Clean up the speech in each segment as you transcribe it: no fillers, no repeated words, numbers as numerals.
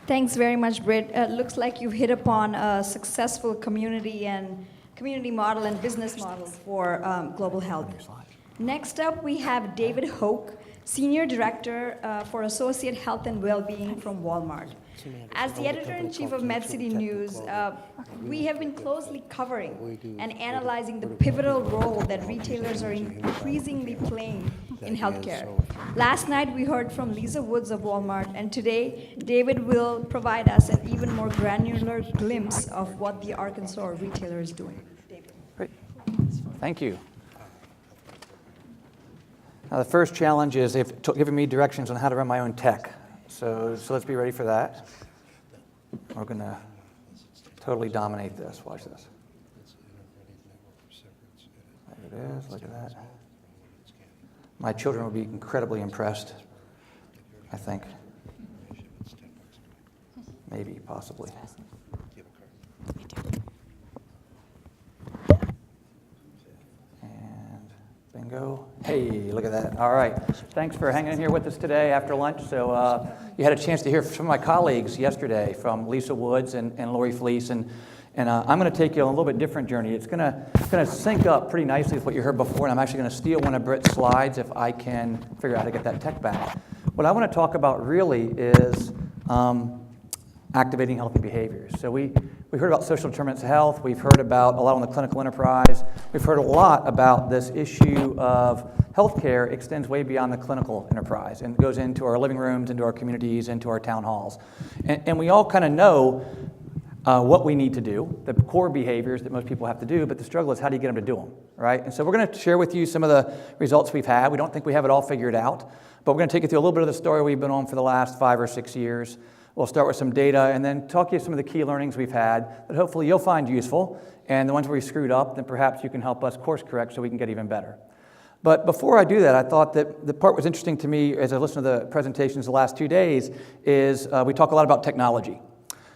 Thanks very much, Britt. Looks like you've hit upon a successful community model and business model for global health. Next up, we have David Hoke, Senior Director for Associate Health and Wellbeing from Walmart. As the Editor-In-Chief of MedCity News, we have been closely covering and analyzing the pivotal role that retailers are increasingly playing in healthcare. Last night, we heard from Lisa Woods of Walmart, and today, David will provide us an even more granular glimpse of what the Arkansas retailer is doing. David. Great. Thank you. Now, the first challenge is they've given me directions on how to run my own tech. So let's be ready for that. We're going to totally dominate this. Watch this. There it is. Look at that. My children will be incredibly impressed, I think. Maybe, possibly. Bingo. Hey, look at that. All right. Thanks for hanging in here with us today after lunch. So you had a chance to hear from my colleagues yesterday, from Lisa Woods and Lori Fleece, and I'm going to take you on a little bit different journey. It's going to sync up pretty nicely with what you heard before, and I'm actually going to steal one of Britt's slides if I can figure out how to get that tech back. What I want to talk about really is activating healthy behaviors. So we heard about social determinants of health. We've heard about a lot on the clinical enterprise. We've heard a lot about this issue of healthcare extends way beyond the clinical enterprise and goes into our living rooms, into our communities, into our town halls. And we all kind of know what we need to do, the core behaviors that most people have to do, but the struggle is how do you get them to do them, right? And so we're going to share with you some of the results we've had. We don't think we have it all figured out, but we're going to take you through a little bit of the story we've been on for the last 5 or 6 years. We'll start with some data and then talk to you some of the key learnings we've had that hopefully you'll find useful, and the ones where we screwed up, then perhaps you can help us course correct so we can get even better. But before I do that, I thought that the part was interesting to me as I listened to the presentations the last 2 days is we talk a lot about technology.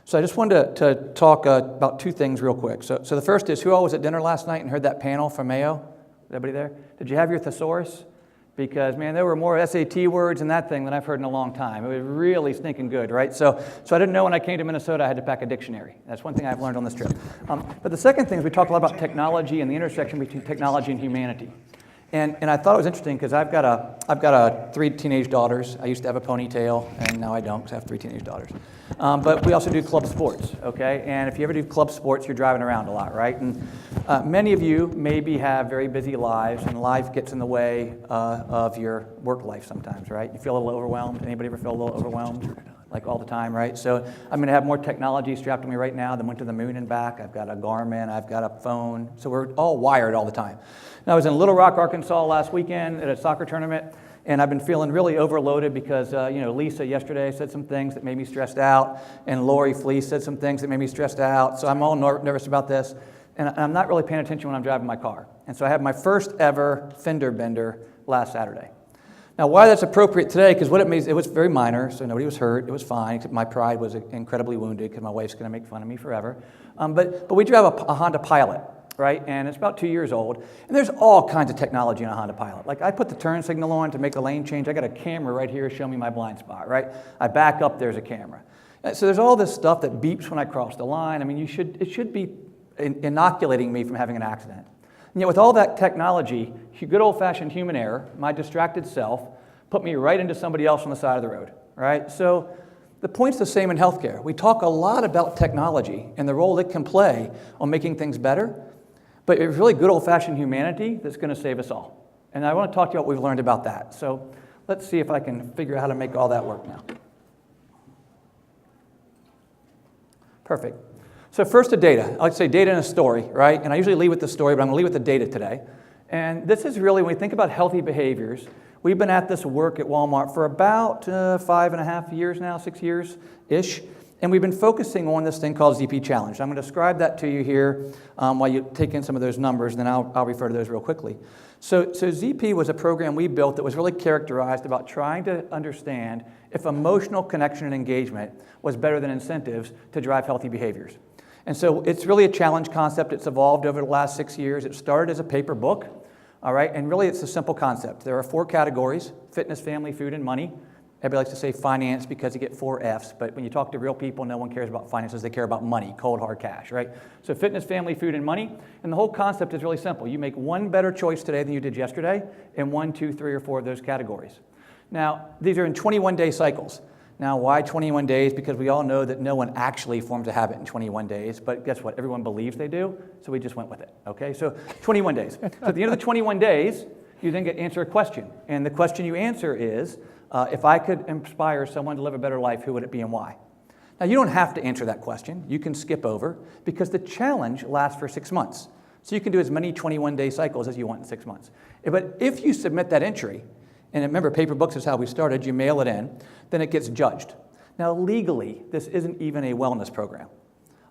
So I just wanted to talk about 2 things real quick. So the first is, who all was at dinner last night and heard that panel from Mayo? Was everybody there? Did you have your thesaurus? Because, man, there were more SAT words in that thing than I've heard in a long time. It was really stinking good, right? So I didn't know when I came to Minnesota I had to pack a dictionary. That's one thing I've learned on this trip. But the second thing is we talk a lot about technology and the intersection between technology and humanity. And I thought it was interesting because I've got 3 teenage daughters. I used to have a ponytail, and now I don't because I have 3 teenage daughters. But we also do club sports, okay? And if you ever do club sports, you're driving around a lot, right? And many of you maybe have very busy lives, and life gets in the way of your work life sometimes, right? You feel a little overwhelmed. Anybody ever feel a little overwhelmed? Like all the time, right? So I'm going to have more technology strapped to me right now than went to the moon and back. I've got a Garmin, I've got a phone. So we're all wired all the time. Now, I was in Little Rock, Arkansas last weekend at a soccer tournament, and I've been feeling really overloaded because, Lisa yesterday said some things that made me stressed out, and Lori Fleece said some things that made me stressed out. So I'm all nervous about this, and I'm not really paying attention when I'm driving my car. And so I had my first ever fender bender last Saturday. Now, why that's appropriate today, because what it means, it was very minor, so nobody was hurt, it was fine, except my pride was incredibly wounded because my wife's going to make fun of me forever. But we drive a Honda Pilot, right, and it's about 2 years old, and there's all kinds of technology in a Honda Pilot. Like, I put the turn signal on to make the lane change, I got a camera right here showing me my blind spot, right? I back up, there's a camera. So there's all this stuff that beeps when I cross the line. I mean, it should be inoculating me from having an accident. And yet with all that technology, good old-fashioned human error, my distracted self, put me right into somebody else on the side of the road, right? So the point's the same in healthcare. We talk a lot about technology and the role it can play on making things better, but it's really good old-fashioned humanity that's going to save us all. And I want to talk to you about what we've learned about that. So let's see if I can figure out how to make all that work now. Perfect. So first the data. I like to say data and a story, right? And I usually lead with the story, but I'm going to lead with the data today. And this is really, when we think about healthy behaviors, we've been at this work at Walmart for about 5.5 years now, 6 years-ish. And we've been focusing on this thing called ZP Challenge. I'm going to describe that to you here while you take in some of those numbers, and then I'll refer to those real quickly. So ZP was a program we built that was really characterized about trying to understand if emotional connection and engagement was better than incentives to drive healthy behaviors. And so it's really a challenge concept. It's evolved over the last 6 years. It started as a paper book, all right? And really it's a simple concept. There are 4 categories: fitness, family, food, and money. Everybody likes to say finance because you get 4 Fs, but when you talk to real people, no one cares about finances. They care about money, cold, hard cash, right? So fitness, family, food, and money. And the whole concept is really simple. You make one better choice today than you did yesterday in 1, 2, 3, or 4 of those categories. Now, these are in 21-day cycles. Now, why 21 days? Because we all know that no one actually forms a habit in 21 days, but guess what? Everyone believes they do, so we just went with it, okay? So 21 days. So at the end of the 21 days, you then get to answer a question. And the question you answer is, if I could inspire someone to live a better life, who would it be and why? Now, you don't have to answer that question. You can skip over because the challenge lasts for 6 months. So you can do as many 21-day cycles as you want in 6 months. But if you submit that entry, and remember, paper books is how we started, you mail it in, then it gets judged. Now, legally, this isn't even a wellness program.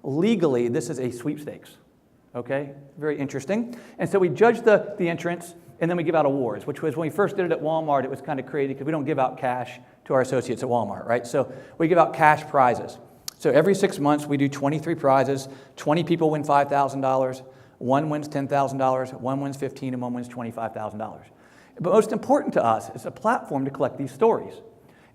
Legally, this is a sweepstakes, okay? Very interesting. And so we judge the entrants, and then we give out awards, which was when we first did it at Walmart, it was kind of crazy because we don't give out cash to our associates at Walmart, right? So we give out cash prizes. So every 6 months, we do 23 prizes. 20 people win $5,000. 1 wins $10,000. 1 wins $15,000, and 1 wins $25,000. But most important to us is a platform to collect these stories.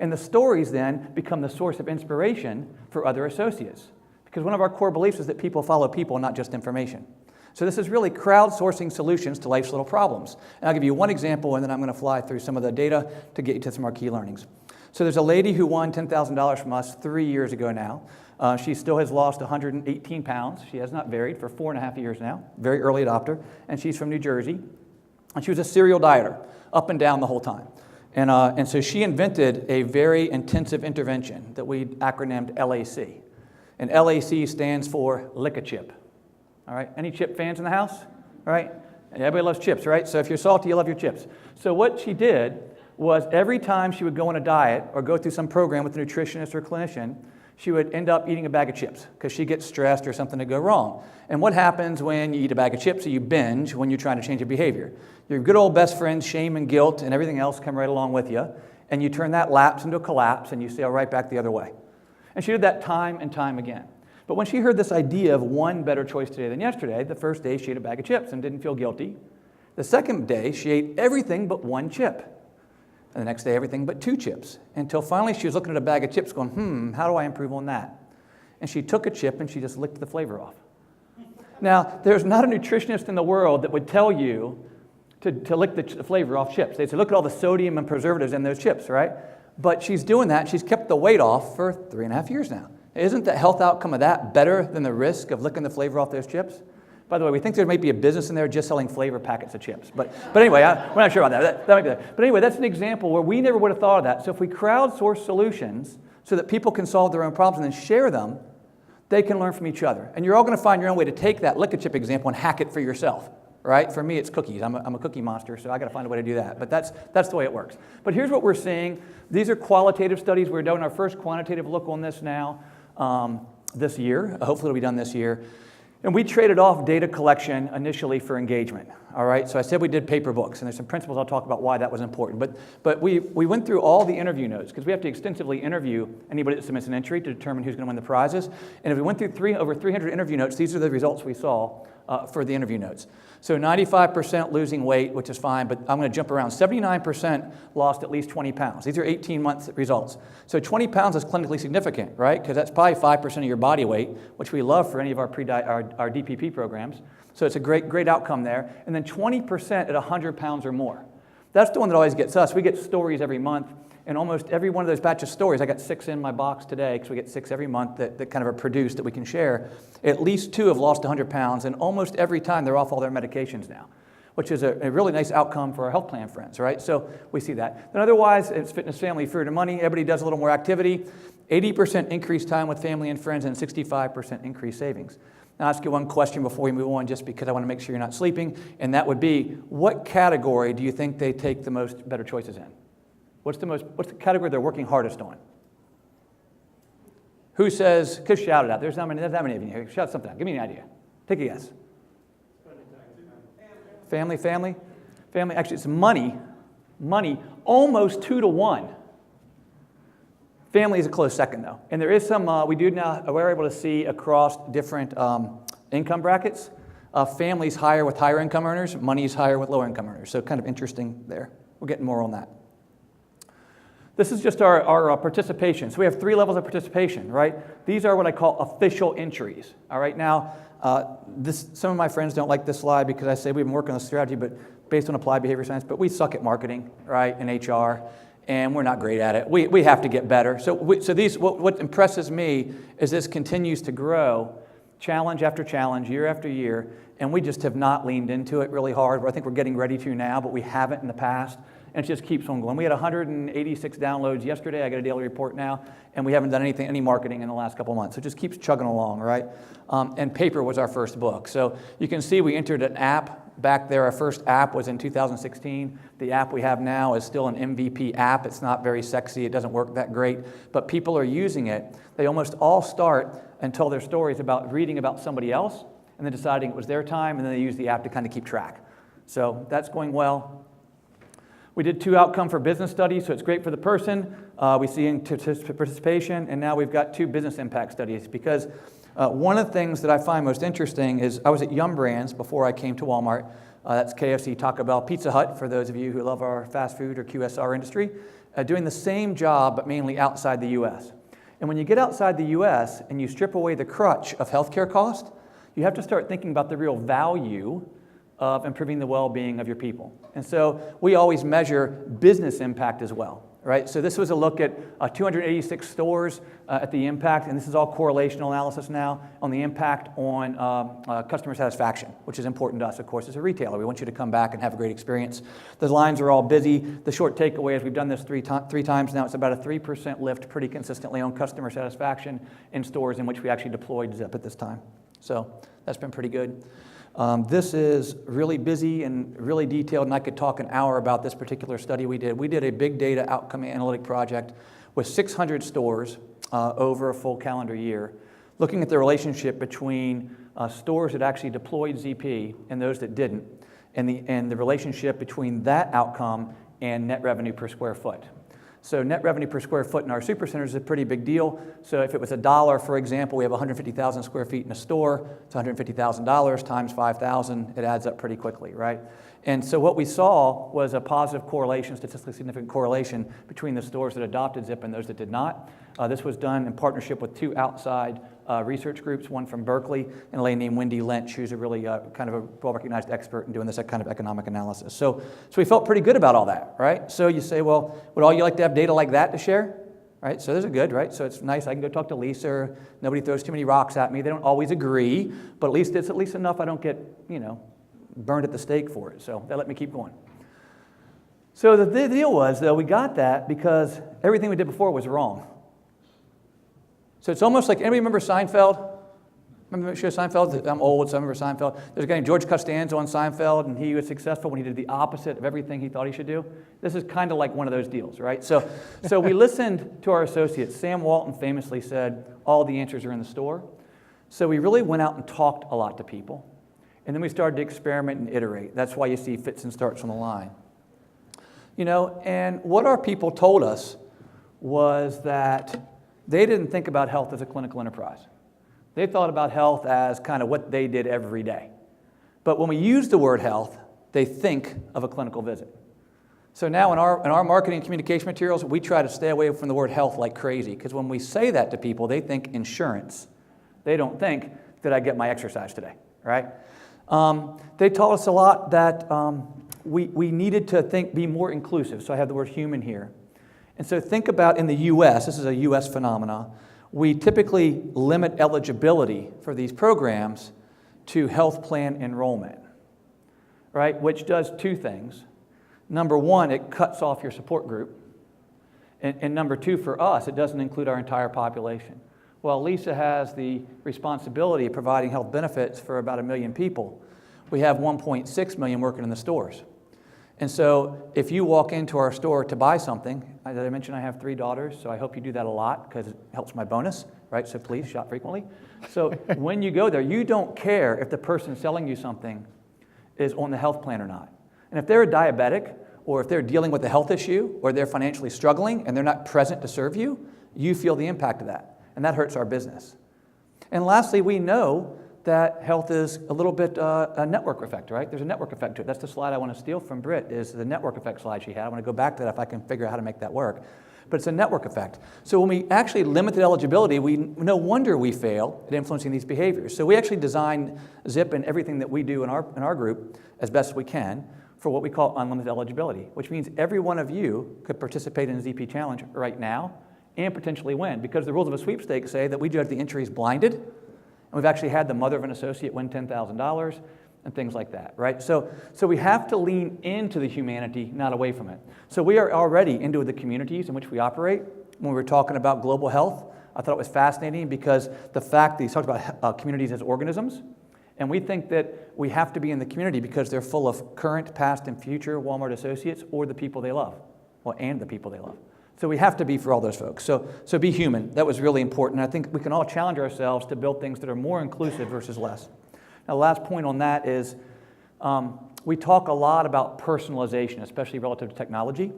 And the stories then become the source of inspiration for other associates. Because one of our core beliefs is that people follow people, not just information. So this is really crowdsourcing solutions to life's little problems. And I'll give you one example, and then I'm going to fly through some of the data to get you to some of our key learnings. So there's a lady who won $10,000 from us 3 years ago now. She still has lost 118 pounds. She has not varied for 4.5 years now. Very early adopter. And she's from New Jersey. And she was a serial dieter, up and down the whole time. And so she invented a very intensive intervention that we acronymed LAC. And LAC stands for lick a chip. All right, any chip fans in the house? All right, everybody loves chips, right? So if you're salty, you love your chips. So what she did was every time she would go on a diet or go through some program with a nutritionist or clinician, she would end up eating a bag of chips because she gets stressed or something to go wrong. And what happens when you eat a bag of chips or you binge when you're trying to change your behavior? Your good old best friends, shame and guilt and everything else come right along with you, and you turn that lapse into a collapse and you sail right back the other way. And she did that time and time again. But when she heard this idea of one better choice today than yesterday, the first day she ate a bag of chips and didn't feel guilty. The second day she ate everything but 1 chip. And the next day everything but 2 chips. Until finally she was looking at a bag of chips going, how do I improve on that? And she took a chip and she just licked the flavor off. Now, there's not a nutritionist in the world that would tell you to lick the flavor off chips. They'd say, look at all the sodium and preservatives in those chips, right? But she's doing that. She's kept the weight off for 3.5 years now. Isn't the health outcome of that better than the risk of licking the flavor off those chips? By the way, we think there might be a business in there just selling flavor packets of chips. But anyway, we're not sure about that. That might be that. But anyway, that's an example where we never would have thought of that. So if we crowdsource solutions so that people can solve their own problems and then share them, they can learn from each other. And you're all going to find your own way to take that lick a chip example and hack it for yourself. Right? For me, it's cookies. I'm a cookie monster, so I got to find a way to do that. But that's the way it works. But here's what we're seeing. These are qualitative studies. We're doing our first quantitative look on this now this year. Hopefully it'll be done this year. And we traded off data collection initially for engagement. All right? So I said we did paper books, and there's some principles I'll talk about why that was important. But we went through all the interview notes because we have to extensively interview anybody that submits an entry to determine who's going to win the prizes. And if we went through over 300 interview notes, these are the results we saw for the interview notes. So 95% losing weight, which is fine, but I'm going to jump around. 79% lost at least 20 pounds. These are 18-month results. So 20 pounds is clinically significant, right? Because that's probably 5% of your body weight, which we love for any of our DPP programs. So it's a great outcome there. And then 20% at 100 pounds or more. That's the one that always gets us. We get stories every month. And almost every one of those batch of stories, I got 6 in my box today, because we get 6 every month that kind of are produced that we can share. At least 2 have lost 100 pounds, and almost every time they're off all their medications now, which is a really nice outcome for our health plan friends, right? So we see that. Then otherwise, it's fitness, family, food, and money. Everybody does a little more activity. 80% increased time with family and friends, and 65% increased savings. Now, I'll ask you one question before we move on, just because I want to make sure you're not sleeping, and that would be, what category do you think they take the most better choices in? What's the category they're working hardest on? Who says, because shout it out. There's not many of you here. Shout something out. Give me an idea. Take a guess. Family. Actually, it's money. Almost 2 to 1. Family is a close second, though. And there is some, we're able to see across different income brackets. Families higher with higher income earners. Money is higher with lower income earners. So kind of interesting there. We're getting more on that. This is just our participation. So we have 3 levels of participation, right? These are what I call official entries. All right, now, some of my friends don't like this slide because I say we've been working on the strategy, but based on applied behavior science, but we suck at marketing, right, and HR, and we're not great at it. We have to get better. So what impresses me is this continues to grow, challenge after challenge, year after year, and we just have not leaned into it really hard. I think we're getting ready to now, but we haven't in the past. And it just keeps on going. We had 186 downloads yesterday. I got a daily report now, and we haven't done any marketing in the last couple of months. So it just keeps chugging along, right? And paper was our first book. So you can see we entered an app back there. Our first app was in 2016. The app we have now is still an MVP app. It's not very sexy. It doesn't work that great, but people are using it. They almost all start and tell their stories about reading about somebody else and then deciding it was their time, and then they use the app to kind of keep track. So that's going well. We did 2 outcome for business studies, so it's great for the person. We see participation, and now we've got 2 business impact studies, because one of the things that I find most interesting is I was at Yum Brands before I came to Walmart. That's KFC, Taco Bell, Pizza Hut, for those of you who love our fast food or QSR industry, doing the same job, but mainly outside the U.S. And when you get outside the U.S. and you strip away the crutch of healthcare cost, you have to start thinking about the real value of improving the well-being of your people. And so we always measure business impact as well, right? So this was a look at 286 stores at the impact, and this is all correlational analysis now on the impact on customer satisfaction, which is important to us, of course, as a retailer. We want you to come back and have a great experience. The lines are all busy. The short takeaway is we've done this three times now. It's about a 3% lift pretty consistently on customer satisfaction in stores in which we actually deployed Zip at this time. So that's been pretty good. This is really busy and really detailed, and I could talk an hour about this particular study we did. We did a big data outcome analytic project with 600 stores over a full calendar year, looking at the relationship between stores that actually deployed ZP and those that didn't, and the relationship between that outcome and net revenue per square foot. So net revenue per square foot in our supercenters is a pretty big deal. So if it was $1, for example, we have 150,000 square feet in a store, it's $150,000 times 5,000, it adds up pretty quickly, right? And so what we saw was a positive correlation, statistically significant correlation between the stores that adopted Zip and those that did not. This was done in partnership with 2 outside research groups, one from Berkeley and a lady named Wendy Lynch, who's a really kind of a well-recognized expert in doing this kind of economic analysis. So we felt pretty good about all that, right? So you say, well, would all you like to have data like that to share? Right? So those are good, right? So it's nice. I can go talk to Lisa, or nobody throws too many rocks at me. They don't always agree, but at least it's at least enough I don't get, burned at the stake for it. So that let me keep going. So the deal was, though, we got that because everything we did before was wrong. So it's almost like, anybody remember Seinfeld? Remember the show Seinfeld? I'm old, so I remember Seinfeld. There's a guy named George Costanza on Seinfeld, and he was successful when he did the opposite of everything he thought he should do. This is kind of like one of those deals, right? So we listened to our associates. Sam Walton famously said, all the answers are in the store. So we really went out and talked a lot to people. And then we started to experiment and iterate. That's why you see fits and starts on the line. And what our people told us was that they didn't think about health as a clinical enterprise. They thought about health as kind of what they did every day. But when we use the word health, they think of a clinical visit. So now in our marketing and communication materials, we try to stay away from the word health like crazy, because when we say that to people, they think insurance. They don't think, did I get my exercise today, right? They taught us a lot that we needed to be more inclusive. So I have the word human here. And so think about in the U.S., this is a U.S. phenomena, we typically limit eligibility for these programs to health plan enrollment, right? Which does 2 things. Number 1, it cuts off your support group. And number 2, for us, it doesn't include our entire population. Well, Lisa has the responsibility of providing health benefits for about 1 million people. We have 1.6 million working in the stores. And so if you walk into our store to buy something, as I mentioned, I have 3 daughters, so I hope you do that a lot because it helps my bonus, right? So please shop frequently. So when you go there, you don't care if the person selling you something is on the health plan or not. And if they're a diabetic, or if they're dealing with a health issue, or they're financially struggling and they're not present to serve you, you feel the impact of that. And that hurts our business. And lastly, we know that health is a little bit a network effect, right? There's a network effect to it. That's the slide I want to steal from Britt, is the network effect slide she had. I want to go back to that if I can figure out how to make that work. but it's a network effect. So when we actually limited eligibility, no wonder we fail at influencing these behaviors. So we actually designed ZIP and everything that we do in our group as best we can for what we call unlimited eligibility, which means every one of you could participate in a ZP challenge right now and potentially win, because the rules of a sweepstakes say that we judge the entries blinded, and we've actually had the mother of an associate win $10,000 and things like that, right? So we have to lean into the humanity, not away from it. So we are already into the communities in which we operate. When we were talking about global health, I thought it was fascinating because the fact that he talked about communities as organisms, and we think that we have to be in the community because they're full of current, past, and future Walmart associates or the people they love, and the people they love. So we have to be for all those folks. So be human. That was really important. I think we can all challenge ourselves to build things that are more inclusive versus less. Now, the last point on that is we talk a lot about personalization, especially relative to technology.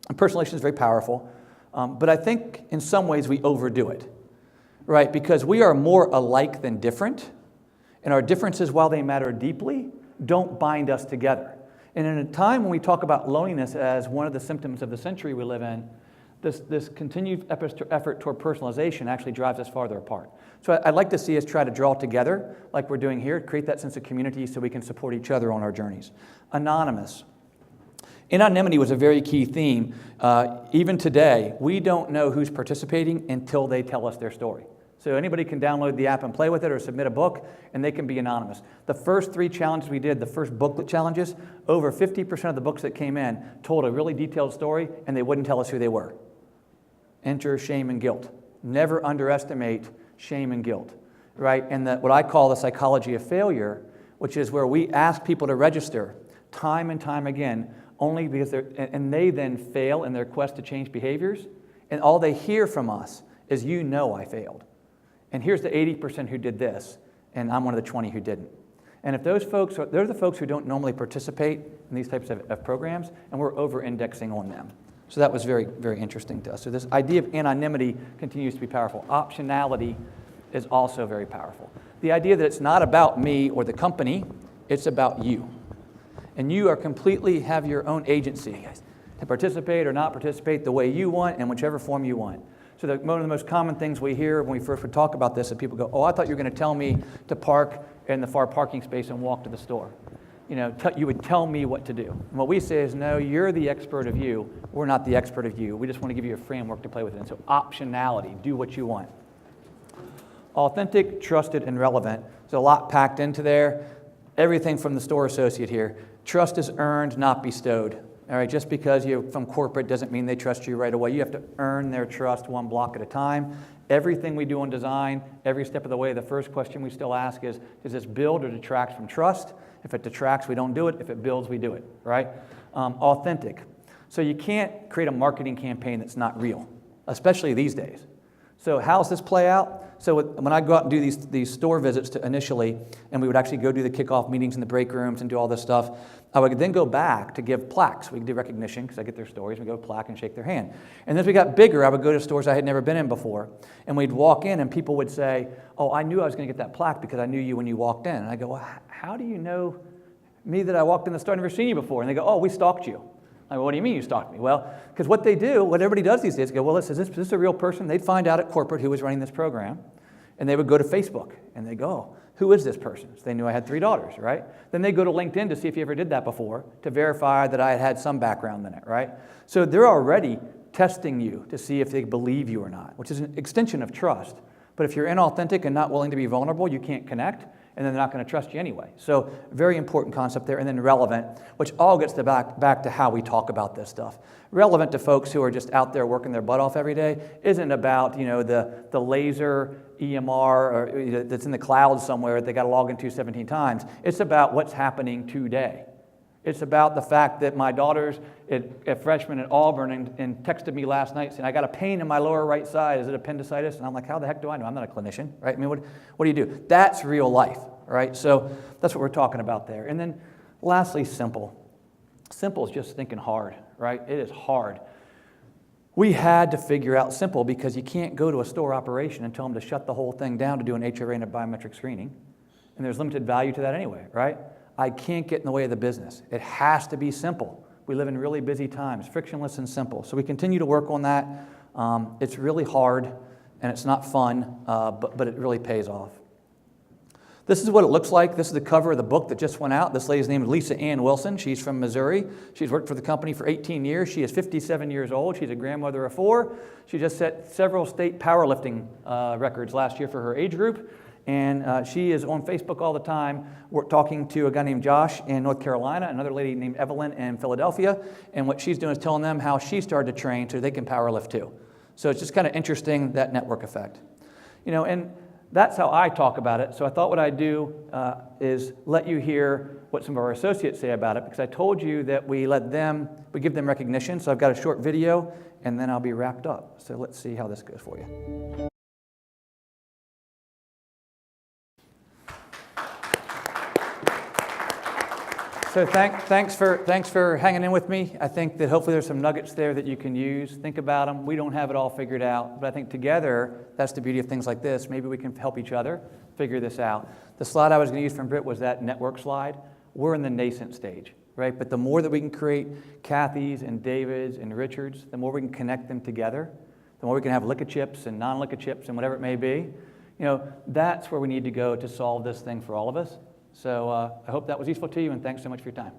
And personalization is very powerful, but I think in some ways we overdo it, right? Because we are more alike than different. And our differences, while they matter deeply, don't bind us together. And in a time when we talk about loneliness as one of the symptoms of the century we live in, this continued effort toward personalization actually drives us farther apart. So I'd like to see us try to draw together, like we're doing here, create that sense of community so we can support each other on our journeys. Anonymous. Anonymity was a very key theme. Even today, we don't know who's participating until they tell us their story. So anybody can download the app and play with it or submit a book, and they can be anonymous. The first 3 challenges we did, the first booklet challenges, over 50% of the books that came in told a really detailed story, and they wouldn't tell us who they were. Enter shame and guilt. Never underestimate shame and guilt, right? And what I call the psychology of failure, which is where we ask people to register time and time again, only because they then fail in their quest to change behaviors, and all they hear from us is, you know I failed. And here's the 80% who did this, and I'm one of the 20 who didn't. And if those folks, they're the folks who don't normally participate in these types of programs, and we're over-indexing on them. So that was very, very interesting to us. So this idea of anonymity continues to be powerful. Optionality is also very powerful. The idea that it's not about me or the company, it's about you. And you are completely have your own agency to participate or not participate the way you want in whichever form you want. So one of the most common things we hear when we first would talk about this is people go, oh, I thought you were going to tell me to park in the far parking space and walk to the store. You know, you would tell me what to do. And what we say is, no, you're the expert of you. We're not the expert of you. We just want to give you a framework to play with it. And so optionality, do what you want. Authentic, trusted, and relevant. There's a lot packed into there. Everything from the store associate here. Trust is earned, not bestowed. All right, just because you're from corporate doesn't mean they trust you right away. You have to earn their trust one block at a time. Everything we do in design, every step of the way, the first question we still ask is, does this build or detract from trust? If it detracts, we don't do it. If it builds, we do it, right? Authentic. So you can't create a marketing campaign that's not real, especially these days. So how does this play out? So when I go out and do these store visits initially, and we would actually go do the kickoff meetings in the break rooms and do all this stuff, I would then go back to give plaques. We could do recognition because I get their stories. We go plaque and shake their hand. And as we got bigger, I would go to stores I had never been in before, and we'd walk in and people would say, oh, I knew I was going to get that plaque because I knew you when you walked in. And I go, well, how do you know me that I walked in the store? I've never seen you before. And they go, oh, we stalked you. I go, what do you mean you stalked me? Well, because what they do, what everybody does these days, go, well, is this a real person? They'd find out at corporate who was running this program, and they would go to Facebook, and they go, oh, who is this person? So they knew I had 3 daughters, right? Then they go to LinkedIn to see if you ever did that before, to verify that I had some background in it, right? So they're already testing you to see if they believe you or not, which is an extension of trust. But if you're inauthentic and not willing to be vulnerable, you can't connect, and then they're not going to trust you anyway. So very important concept there. And then relevant, which all gets back to how we talk about this stuff. Relevant to folks who are just out there working their butt off every day isn't about, you know, the laser EMR or that's in the cloud somewhere that they got to log into 17 times. It's about what's happening today. It's about the fact that my daughter's a freshman at Auburn and texted me last night saying, I got a pain in my lower right side. Is it appendicitis? And I'm like, how the heck do I know? I'm not a clinician, right? I mean, what do you do? That's real life, right? So that's what we're talking about there. And then lastly, simple. Simple is just thinking hard, right? It is hard. We had to figure out simple because you can't go to a store operation and tell them to shut the whole thing down to do an HRA and a biometric screening. And there's limited value to that anyway, right? I can't get in the way of the business. It has to be simple. We live in really busy times, frictionless and simple. So we continue to work on that. It's really hard, and it's not fun, but it really pays off. This is what it looks like. This is the cover of the book that just went out. This lady's name is Lisa Ann Wilson. She's from Missouri. She's worked for the company for 18 years. She is 57 years old. She's a grandmother of 4. She just set several state powerlifting records last year for her age group. And she is on Facebook all the time. We're talking to a guy named Josh in North Carolina, another lady named Evelyn in Philadelphia. And what she's doing is telling them how she started to train so they can powerlift too. So it's just kind of interesting, that network effect. And that's how I talk about it. So I thought what I'd do is let you hear what some of our associates say about it, because I told you that we give them recognition. So I've got a short video, and then I'll be wrapped up. So let's see how this goes for you. So thanks for hanging in with me. I think that hopefully there's some nuggets there that you can use. Think about them. We don't have it all figured out, but I think together, that's the beauty of things like this. Maybe we can help each other figure this out. The slide I was going to use from Britt was that network slide. We're in the nascent stage, right? But the more that we can create Kathys and Davids and Richards, the more we can connect them together, the more we can have lick chips and non-lick chips and whatever it may be. That's where we need to go to solve this thing for all of us. So I hope that was useful to you, and thanks so much for your time.